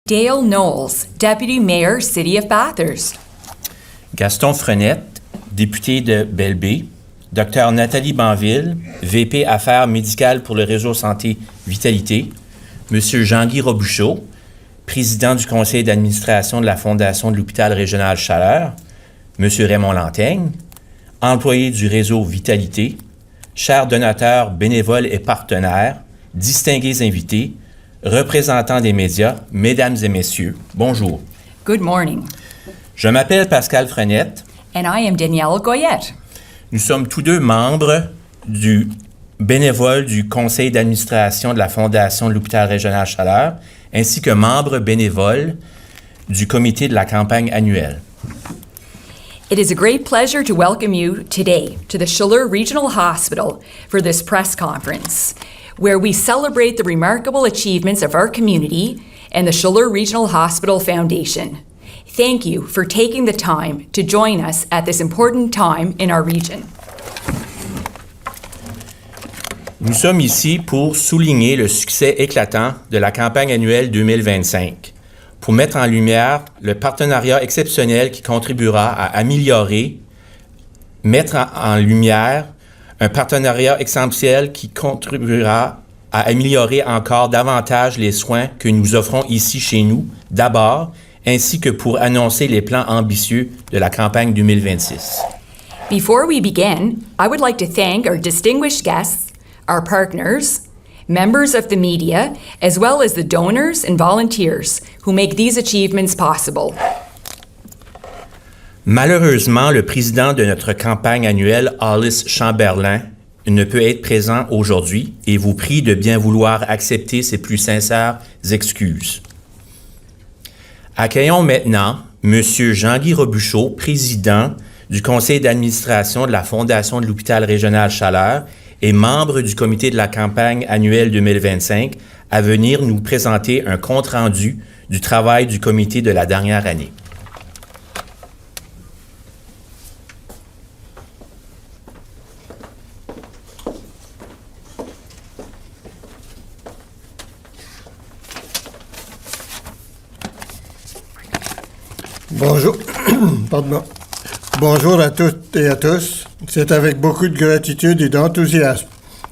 Dale Knowles, Deputy Mayor, City of Bathurst. Gaston Frenette, député de Belle-Baie. Dr Nathalie Banville, VP Affaires médicales pour le réseau santé Vitalité. Monsieur Jean-Guy Robuchot, président du conseil d'administration de la Fondation de l'hôpital régional Chaleur. Monsieur Raymond Lantaigne, employé du réseau Vitalité. Chers donateurs, bénévoles et partenaires, distingués invités, représentants des médias, mesdames et messieurs, bonjour. Good morning. Je m'appelle Pascal Frenette. And I am Danielle Goyette. Nous sommes tous deux membres du bénévole du conseil d'administration de la Fondation de l'hôpital régional Chaleur, ainsi que membres bénévoles du comité de la campagne annuelle. It is a great pleasure to welcome you today to the Chaleur Regional Hospital for this press conference, where we celebrate the remarkable achievements of our community and the Chaleur Regional Hospital Foundation. Thank you for taking the time to join us at this important time in our region. Nous sommes ici pour souligner le succès éclatant de la campagne annuelle 2025, pour mettre en lumière le partenariat exceptionnel qui contribuera à améliorer, mettre en lumière un partenariat essentiel qui contribuera à améliorer encore davantage les soins que nous offrons ici chez nous, d'abord, ainsi que pour annoncer les plans ambitieux de la campagne 2026. Before we begin, I would like to thank our distinguished guests, our partners, members of the media, as well as the donors and volunteers who make these achievements possible. Malheureusement, le président de notre campagne annuelle, Alice Chamberlain, ne peut être présent aujourd'hui et vous prie de bien vouloir accepter ses plus sincères excuses. Accueillons maintenant M. Jean-Guy Robuchot, président du conseil d'administration de la Fondation de l'hôpital régional Chaleur et membre du comité de la campagne annuelle 2025, à venir nous présenter un compte-rendu du travail du comité de la dernière année. Bonjour, pardon. Bonjour à toutes et à tous. C'est avec beaucoup de gratitude et d'enthousiasme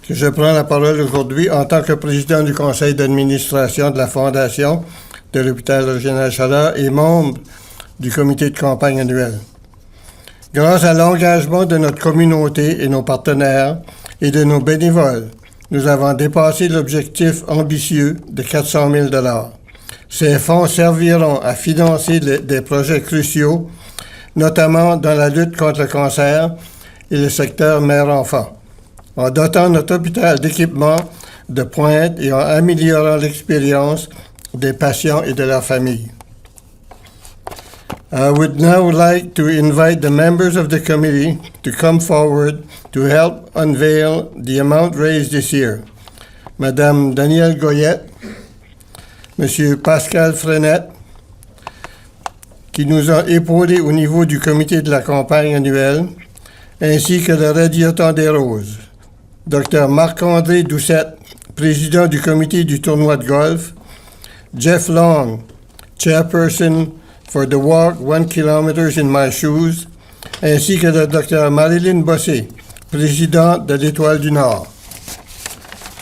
que je prends la parole aujourd'hui en tant que président du conseil d'administration de la Fondation de l'hôpital régional Chaleur et membre du comité de campagne annuel. Grâce à l'engagement de notre communauté et nos partenaires et de nos bénévoles, nous avons dépassé l'objectif ambitieux de 400 000 $. Ces fonds serviront à financer des projets cruciaux, notamment dans la lutte contre le cancer et le secteur mère-enfant, en dotant notre hôpital d'équipements de pointe et en améliorant l'expérience des patients et de leurs familles. I would now like to invite the members of the committee to come forward to help unveil the amount raised this year. Madame Danielle Goyette, Monsieur Pascal Frenette, qui nous a épaulés au niveau du comité de la campagne annuelle, ainsi que le radiateur des roses. Dr Marc-André Doucette, président du comité du tournoi de golf. Jeff Long, chairperson for the walk 1 kilometer in my shoes, ainsi que le Dr Marilyn Bossé, présidente de l'Étoile du Nord.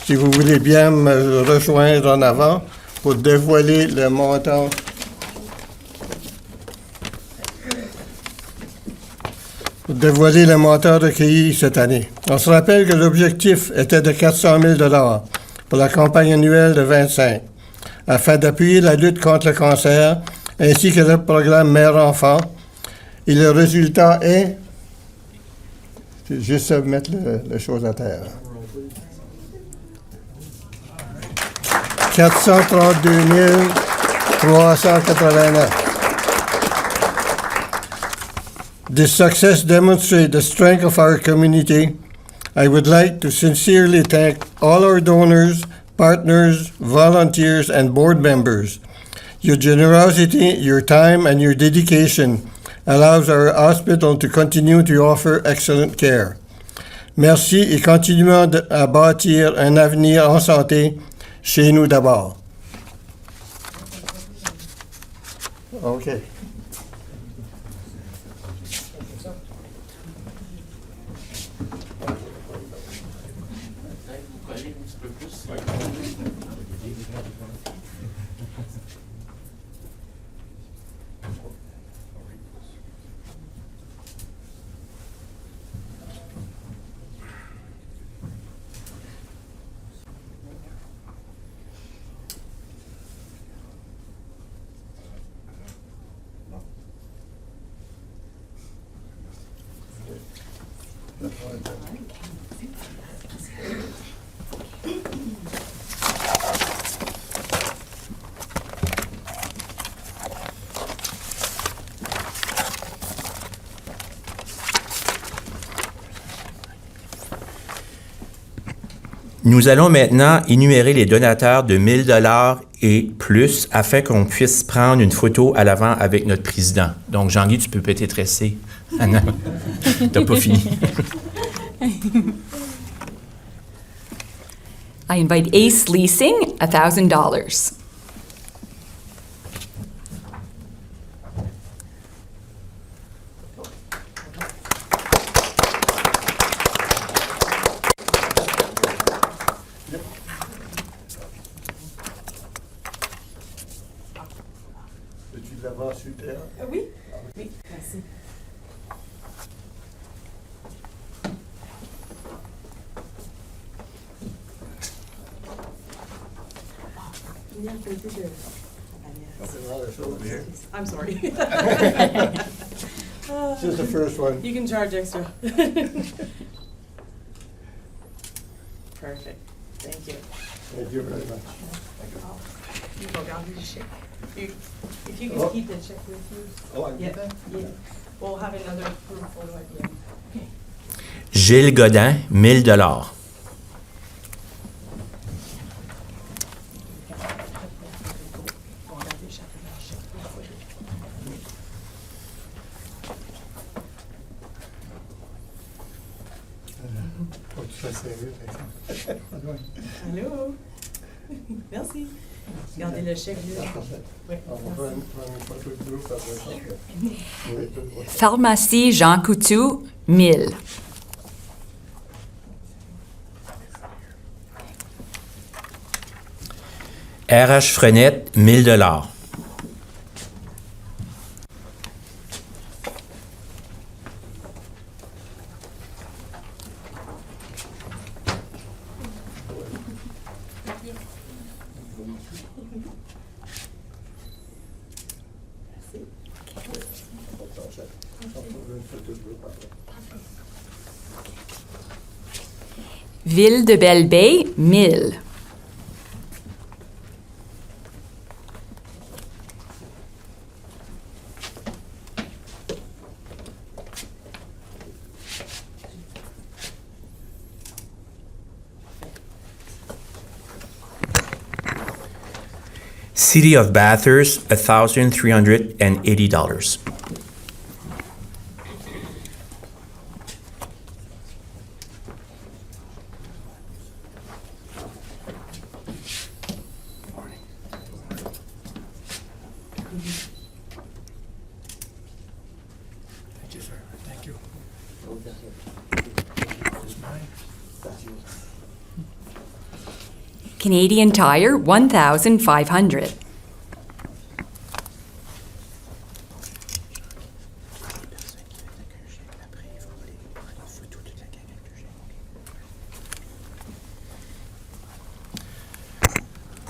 Si vous voulez bien me rejoindre en avant pour dévoiler le montant. Dévoiler le montant recueilli cette année. On se rappelle que l'objectif était de 400 000 $ pour la campagne annuelle de 25, afin d'appuyer la lutte contre le cancer, ainsi que le programme Mère-Enfant. Et le résultat est... C'est juste mettre les choses à terre. 432 389. This success demonstrates the strength of our community. I would like to sincerely thank all our donors, partners, volunteers, and board members. Your generosity, your time, and your dedication allows our hospital to continue to offer excellent care. Merci et continuons à bâtir un avenir en santé chez nous d'abord. OK. Nous allons maintenant énumérer les donateurs de 1 000 $ et plus afin qu'on puisse prendre une photo à l'avant avec notre président. Donc, Jean-Guy, tu peux peut-être rester. Anna, t'as pas fini. I invite Ace Leasing, $1,000. Peux-tu de l'avant sur terre? Oui, oui, merci. Venez à côté de I'm sorry. This is the first one. You can charge extra. Perfect. Thank you. Thank you very much. You go down to the check. If you can keep the check with you. Oh, I Yeah, yeah. We'll have another group photo at the end. Gilles Godin, 1 000 $. Faut que tu fasses sérieux, par exemple. Allô? Merci. Gardez le chèque. Oui, On va prendre une photo de groupe après ça. Oui, tout le monde. Pharmacie Jean Coutu, 1000. RH Frenette, 1 000 $. Ville de Belle-Bay, 1000. City of Bathurst, $1,380. Thank you, sir. Thank you. Canadian Tire, 1,500.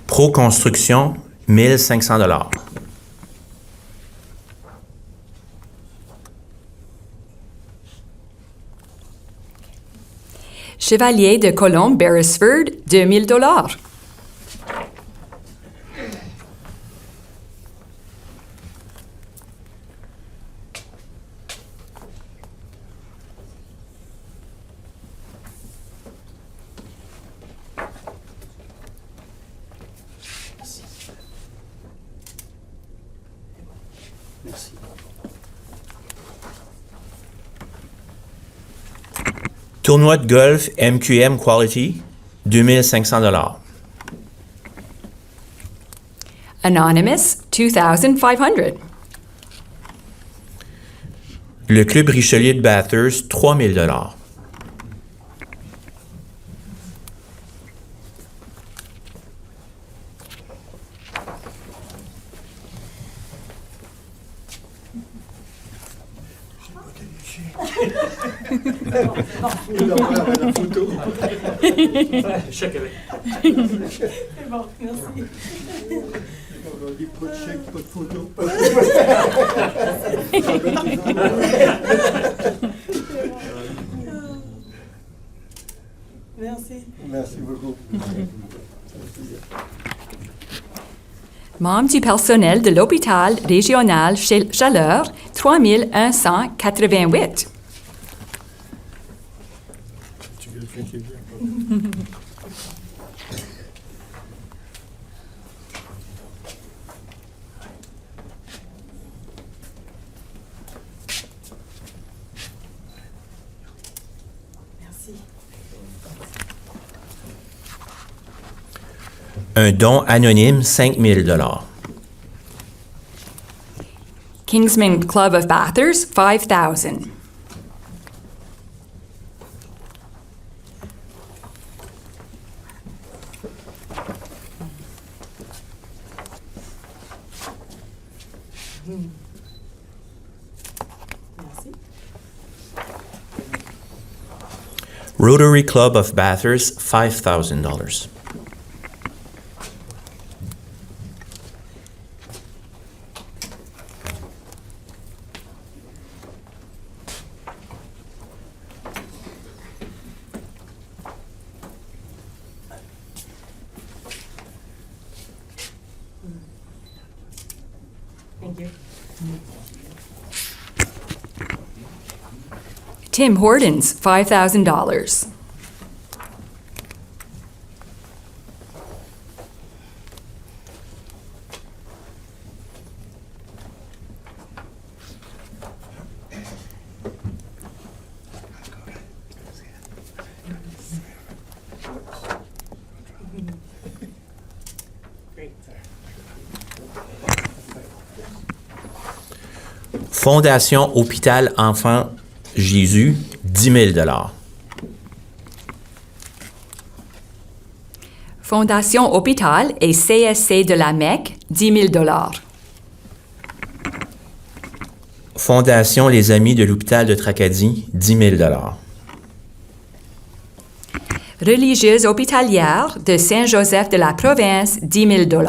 Pro Construction, $1,500. Chevalier de Colombe, Beresford, $2,000. Merci. Tournoi de golf MQM Quality, $2,500. Anonymous, $2,500. Le Club Richelieu de Bathurst, 3 000 $. C'est bon, merci. Merci. Merci beaucoup. Membre du personnel de l'hôpital régional Chaleur, 3 188. Merci. Un don anonyme, 5 000 $. Kingsman Club of Bathurst, 5,000. Merci. Rotary Club of Bathurst, $5,000. Thank you. Tim Hortons, $5,000. Great. Fondation Hôpital Enfant Jésus, 10 000 $. Fondation Hôpital et CSC de la Mecque, 10 000 $. Fondation Les Amis de l'Hôpital de Tracadie, 10 000 $. Religieuse hospitalière de Saint-Joseph de la Province, 10 000 $.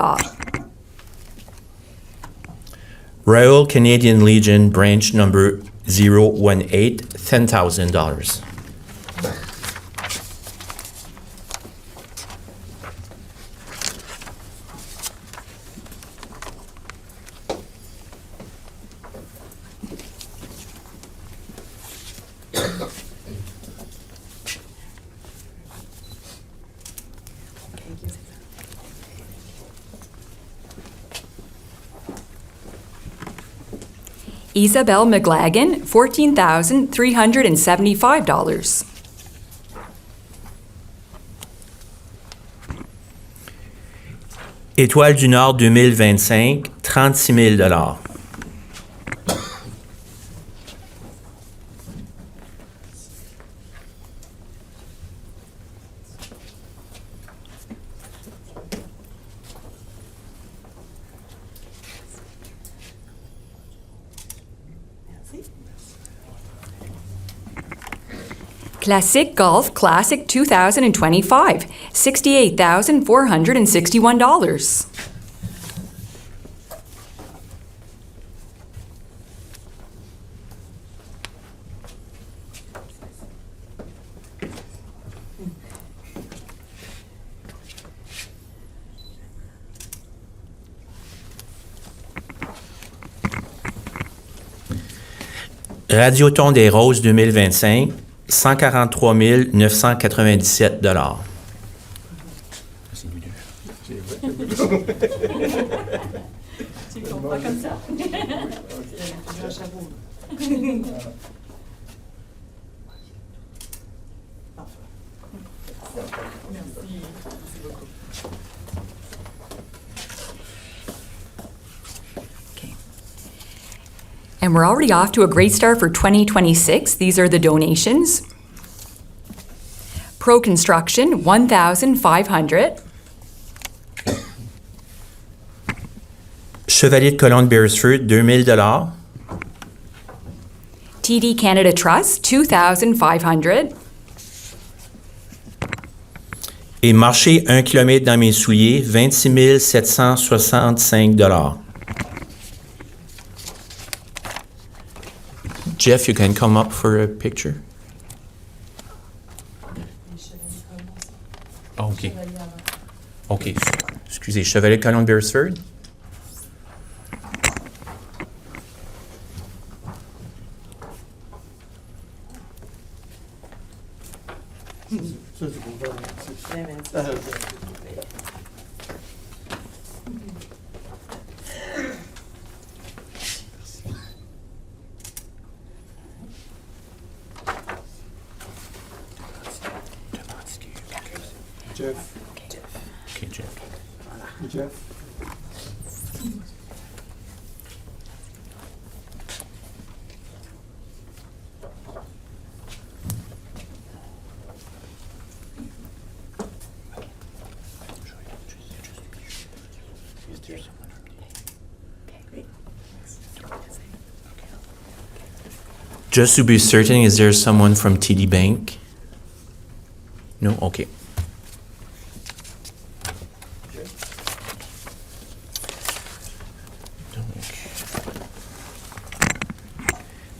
Royal Canadian Legion Branch Number 018, $10,000. Isabel McLagan, $14,375. Étoile du Nord 2025, 36 000 $. Merci. Classic Golf Classic 2025, $68,461. Radioton des Roses 2025, 143 997 $. Tu comprends comme ça? J'ai un chapeau. Merci. Merci beaucoup. And we're already off to a great start for 2026. These are the donations. Pro Construction, $1,500. Chevalier de Colombe Beresford, $2,000. TD Canada Trust, $2,500. Et marcher 1 kilomètre dans mes souliers, $26 765. Jeff, you can come up for a picture. Ah, OK. OK. Excusez, Chevalier de Colombe Beresford. Jeff. OK, Jeff. Jeff. Just to be certain, is there someone from TD Bank? No? OK.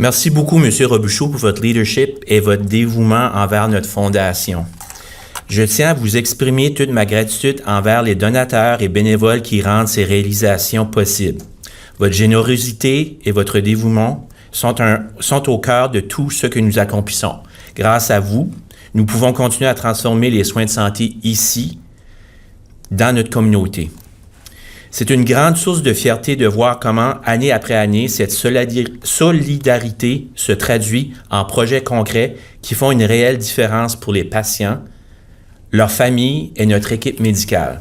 Merci beaucoup, M. Robuchon, pour votre leadership et votre dévouement envers notre fondation. Je tiens à vous exprimer toute ma gratitude envers les donateurs et bénévoles qui rendent ces réalisations possibles. Votre générosité et votre dévouement sont au cœur de tout ce que nous accomplissons. Grâce à vous, nous pouvons continuer à transformer les soins de santé ici, dans notre communauté. C'est une grande source de fierté de voir comment, année après année, cette solidarité se traduit en projets concrets qui font une réelle différence pour les patients, leurs familles et notre équipe médicale.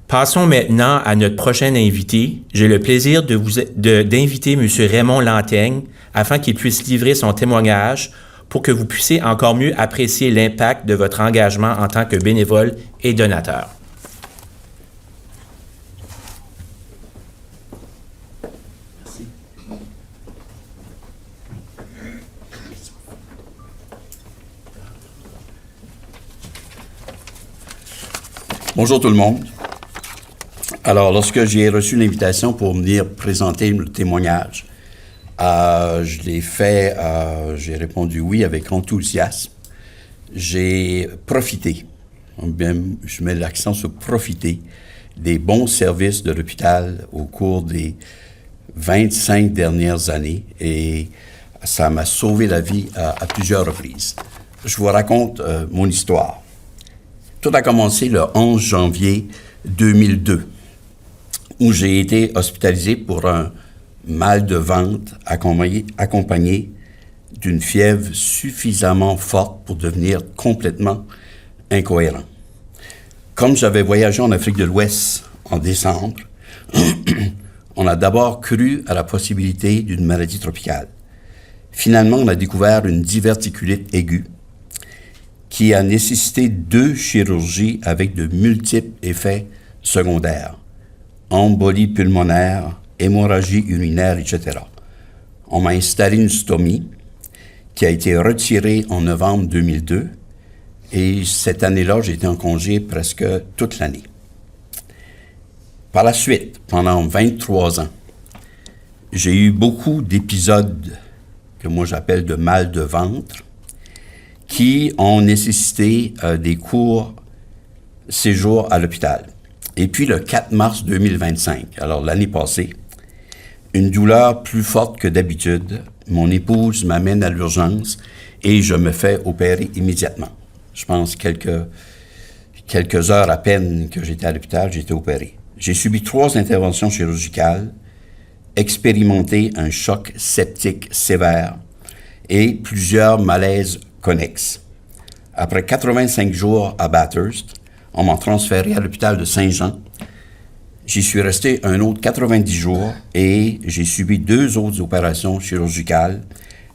Passons maintenant à notre prochain invité. J'ai le plaisir d'inviter M. Raymond Lantaigne afin qu'il puisse livrer son témoignage pour que vous puissiez encore mieux apprécier l'impact de votre engagement en tant que bénévole et donateur. Bonjour tout le monde. Alors, lorsque j'ai reçu l'invitation pour venir présenter le témoignage, je l'ai fait, j'ai répondu oui avec enthousiasme. J'ai profité, je mets l'accent sur profiter, des bons services de l'hôpital au cours des 25 dernières années et ça m'a sauvé la vie à plusieurs reprises. Je vous raconte mon histoire. Tout a commencé le 11 janvier 2002, où j'ai été hospitalisé pour un mal de ventre accompagné d'une fièvre suffisamment forte pour devenir complètement incohérent. Comme j'avais voyagé en Afrique de l'Ouest en décembre, on a d'abord cru à la possibilité d'une maladie tropicale. Finalement, on a découvert une diverticulite aiguë qui a nécessité 2 chirurgies avec de multiples effets secondaires, embolie pulmonaire, hémorragie urinaire, etc. On m'a installé une stomie qui a été retirée en novembre 2002 et cette année-là, j'ai été en congé presque toute l'année. Par la suite, pendant 23 ans, j'ai eu beaucoup d'épisodes que moi j'appelle de mal de ventre qui ont nécessité des courts séjours à l'hôpital. Et puis le 4 mars 2025, alors l'année passée, une douleur plus forte que d'habitude, mon épouse m'amène à l'urgence et je me fais opérer immédiatement. Je pense quelques heures à peine que j'étais à l'hôpital, j'ai été opéré. J'ai subi 3 interventions chirurgicales, expérimenté un choc septique sévère et plusieurs malaises connexes. Après 85 jours à Bathurst, on m'a transféré à l'hôpital de Saint-Jean. J'y suis resté un autre 90 jours et j'ai subi 2 autres opérations chirurgicales,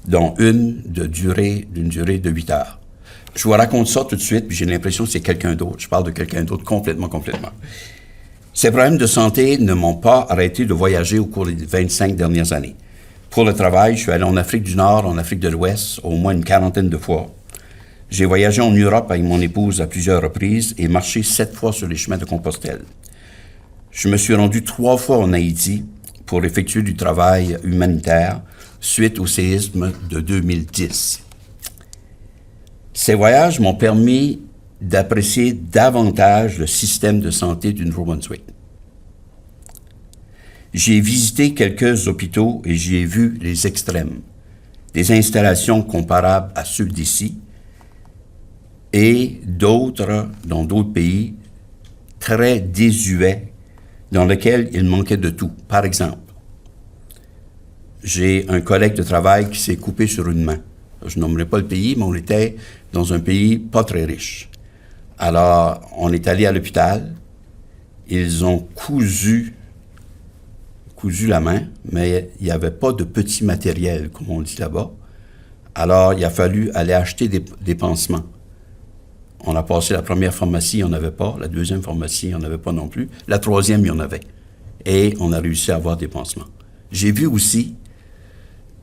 dont une d'une durée de 8 heures. Je vous raconte ça tout de suite, puis j'ai l'impression que c'est quelqu'un d'autre. Je parle de quelqu'un d'autre complètement. Ces problèmes de santé ne m'ont pas arrêté de voyager au cours des 25 dernières années. Pour le travail, je suis allé en Afrique du Nord, en Afrique de l'Ouest, au moins une 40aine de fois. J'ai voyagé en Europe avec mon épouse à plusieurs reprises et marché 7 fois sur les chemins de Compostelle. Je me suis rendu 3 fois en Haïti pour effectuer du travail humanitaire suite au séisme de 2010. Ces voyages m'ont permis d'apprécier davantage le système de santé du Nouveau-Brunswick. J'ai visité quelques hôpitaux et j'y ai vu les extrêmes, des installations comparables à ceux d'ici et d'autres, dans d'autres pays, très désuets, dans lesquels il manquait de tout. Par exemple, j'ai un collègue de travail qui s'est coupé sur une main. Je nommerai pas le pays, mais on était dans un pays pas très riche. Alors, on est allé à l'hôpital, ils ont cousu la main, mais il n'y avait pas de petit matériel, comme on dit là-bas. Alors, il a fallu aller acheter des pansements. On a passé la première pharmacie, il n'y en avait pas. La deuxième pharmacie, il n'y en avait pas non plus. La troisième, il y en avait. Et on a réussi à avoir des pansements. J'ai vu aussi,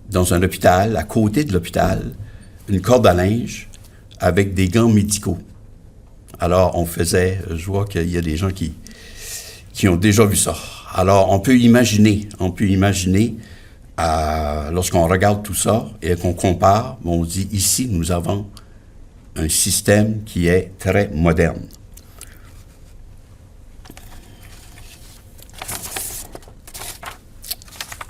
dans un hôpital, à côté de l'hôpital, une corde à linge avec des gants médicaux. Alors, je vois qu'il y a des gens qui ont déjà vu ça. Alors, on peut imaginer, lorsqu'on regarde tout ça et qu'on compare, on dit ici, nous avons un système qui est très moderne.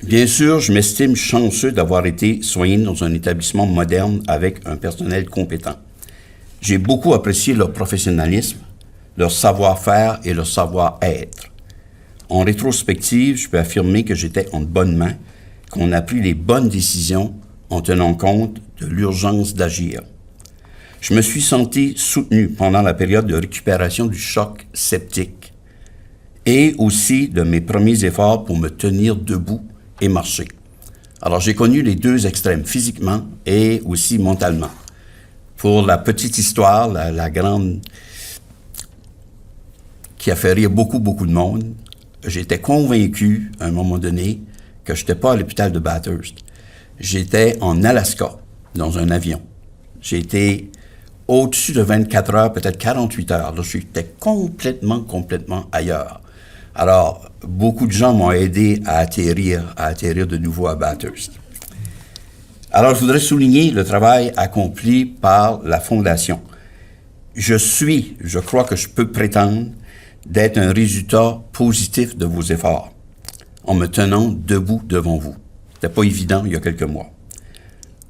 Bien sûr, je m'estime chanceux d'avoir été soigné dans un établissement moderne avec un personnel compétent. J'ai beaucoup apprécié leur professionnalisme, leur savoir-faire et leur savoir-être. En rétrospective, je peux affirmer que j'étais en bonne main, qu'on a pris les bonnes décisions en tenant compte de l'urgence d'agir. Je me suis senti soutenu pendant la période de récupération du choc septique et aussi de mes premiers efforts pour me tenir debout et marcher. Alors, j'ai connu les 2 extrêmes, physiquement et aussi mentalement. Pour la petite histoire, la grande, qui a fait rire beaucoup de monde, j'étais convaincu, à un moment donné, que je n'étais pas à l'hôpital de Bathurst. J'étais en Alaska, dans un avion. J'ai été au-dessus de 24 heures, peut-être 48 heures. Là, j'étais complètement ailleurs. Alors, beaucoup de gens m'ont aidé à atterrir de nouveau à Bathurst. Alors, je voudrais souligner le travail accompli par la Fondation. Je crois que je peux prétendre d'être un résultat positif de vos efforts, en me tenant debout devant vous. C'était pas évident il y a quelques mois.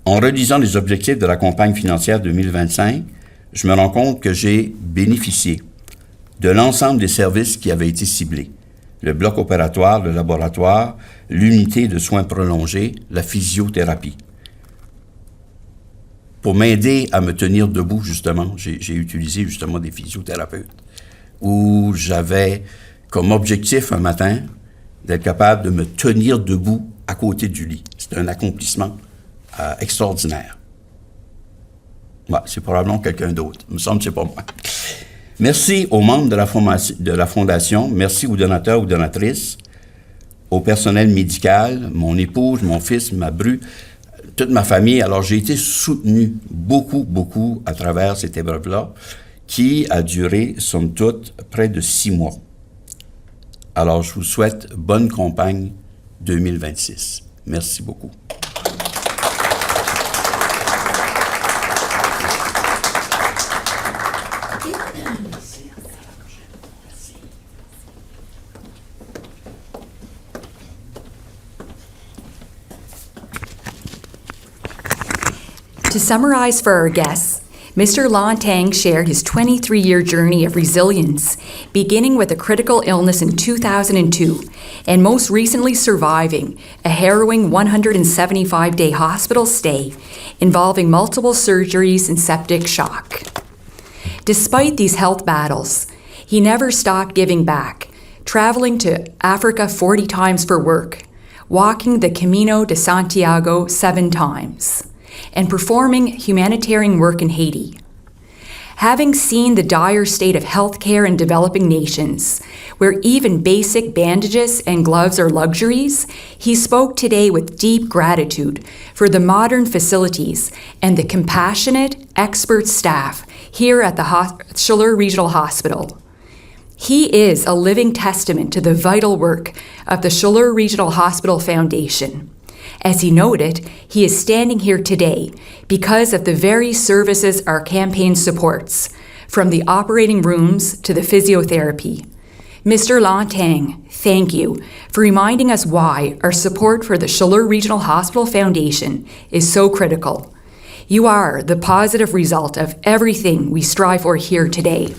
En relisant les objectifs de la campagne financière 2025, je me rends compte que j'ai bénéficié de l'ensemble des services qui avaient été ciblés. Le bloc opératoire, le laboratoire, l'unité de soins prolongés, la physiothérapie. Pour m'aider à me tenir debout, justement, j'ai utilisé justement des physiothérapeutes, où j'avais comme objectif un matin d'être capable de me tenir debout à côté du lit. C'est un accomplissement extraordinaire. Ouais, c'est probablement quelqu'un d'autre. Il me semble que c'est pas moi. Merci aux membres de la Fondation, merci aux donateurs ou donatrices, au personnel médical, mon épouse, mon fils, ma bru, toute ma famille. Alors, j'ai été soutenu beaucoup à travers cette épreuve-là, qui a duré, somme toute, près de 6 mois. Alors, je vous souhaite bonne campagne 2026. Merci beaucoup. To summarize for our guests, Mr. Lontang shared his 23-year journey of resilience, beginning with a critical illness in 2002, and most recently surviving a harrowing 175-day hospital stay involving multiple surgeries and septic shock. Despite these health battles, he never stopped giving back, traveling to Africa 40 times for work, walking the Camino de Santiago 7 times, and performing humanitarian work in Haiti. Having seen the dire state of healthcare in developing nations, where even basic bandages and gloves are luxuries, he spoke today with deep gratitude for the modern facilities and the compassionate, expert staff here at the Schiller Regional Hospital. He is a living testament to the vital work of the Schiller Regional Hospital Foundation. As he noted, he is standing here today because of the very services our campaign supports, from the operating rooms to the physiotherapy. Mr. Lantang, thank you for reminding us why our support for the Schiller Regional Hospital Foundation is so critical. You are the positive result of everything we strive for here today.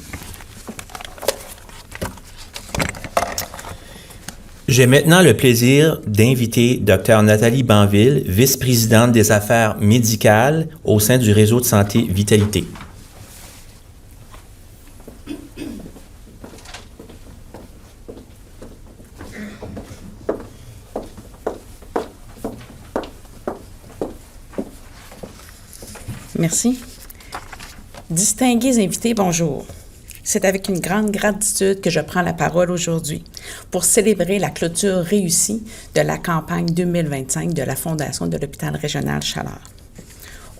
J'ai maintenant le plaisir d'inviter Dr. Nathalie Banville, vice-présidente des affaires médicales au sein du réseau de santé Vitalité. Merci. Distingués invités, bonjour. C'est avec une grande gratitude que je prends la parole aujourd'hui pour célébrer la clôture réussie de la campagne 2025 de la Fondation de l'Hôpital régional Chaleur.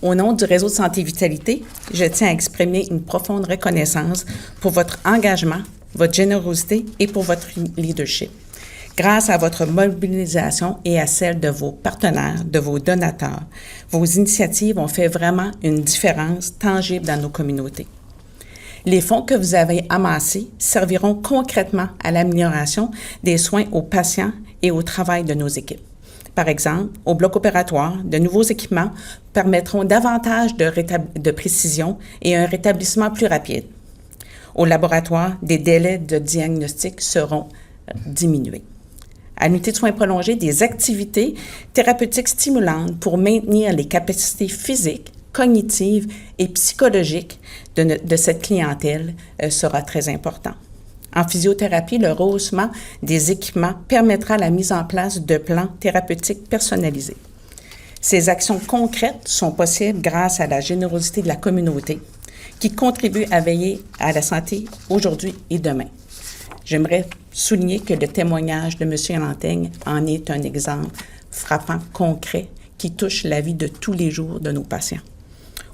Au nom du réseau de santé Vitalité, je tiens à exprimer une profonde reconnaissance pour votre engagement, votre générosité et pour votre leadership. Grâce à votre mobilisation et à celle de vos partenaires, de vos donateurs, vos initiatives ont fait vraiment une différence tangible dans nos communautés. Les fonds que vous avez amassés serviront concrètement à l'amélioration des soins aux patients et au travail de nos équipes. Par exemple, au bloc opératoire, de nouveaux équipements permettront davantage de précision et un rétablissement plus rapide. Au laboratoire, des délais de diagnostic seront diminués. À l'unité de soins prolongés, des activités thérapeutiques stimulantes pour maintenir les capacités physiques, cognitives et psychologiques de cette clientèle sera très important. En physiothérapie, le rehaussement des équipements permettra la mise en place de plans thérapeutiques personnalisés. Ces actions concrètes sont possibles grâce à la générosité de la communauté qui contribue à veiller à la santé aujourd'hui et demain. J'aimerais souligner que le témoignage de M. Lantang en est un exemple frappant, concret, qui touche la vie de tous les jours de nos patients.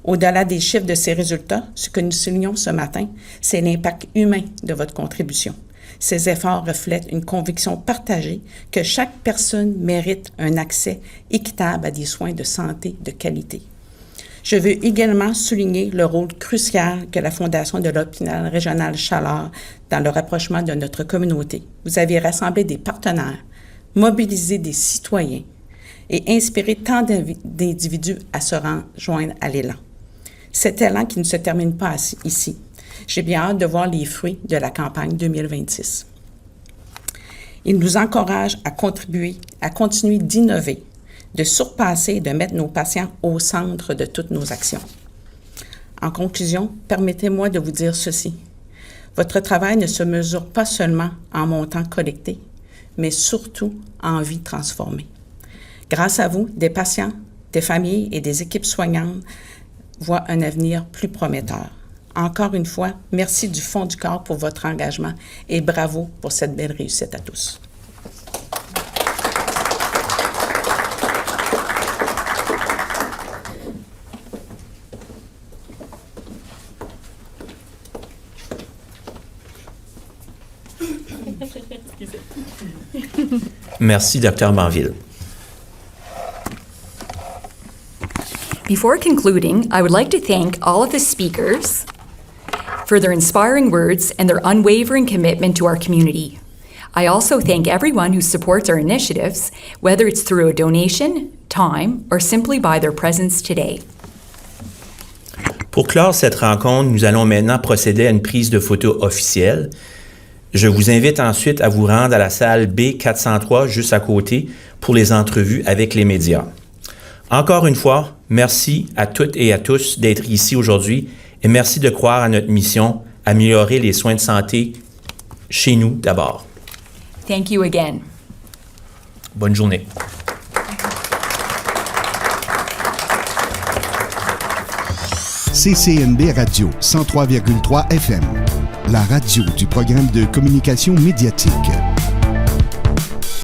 Au-delà des chiffres de ces résultats, ce que nous soulignons ce matin, c'est l'impact humain de votre contribution. Ces efforts reflètent une conviction partagée que chaque personne mérite un accès équitable à des soins de santé de qualité. Je veux également souligner le rôle crucial que la Fondation de l'Hôpital régional Chaleur dans le rapprochement de notre communauté. Vous avez rassemblé des partenaires, mobilisé des citoyens et inspiré tant d'individus à se rejoindre à l'élan. Cet élan qui ne se termine pas ici. J'ai bien hâte de voir les fruits de la campagne 2026. Il nous encourage à continuer d'innover, de surpasser et de mettre nos patients au centre de toutes nos actions. En conclusion, permettez-moi de vous dire ceci. Votre travail ne se mesure pas seulement en montants collectés, mais surtout en vies transformées. Grâce à vous, des patients, des familles et des équipes soignantes voient un avenir plus prometteur. Encore une fois, merci du fond du cœur pour votre engagement et bravo pour cette belle réussite à tous. Merci, Dr. Banville. Before concluding, I would like to thank all of the speakers for their inspiring words and their unwavering commitment to our community. I also thank everyone who supports our initiatives, whether it's through a donation, time, or simply by their presence today. Pour clore cette rencontre, nous allons maintenant procéder à une prise de photo officielle. Je vous invite ensuite à vous rendre à la salle B403 juste à côté pour les entrevues avec les médias. Encore une fois, merci à toutes et à tous d'être ici aujourd'hui et merci de croire à notre mission, améliorer les soins de santé chez nous d'abord. Thank you again. Bonne journée. CCNB Radio 103,3 FM, la radio du programme de communication médiatique.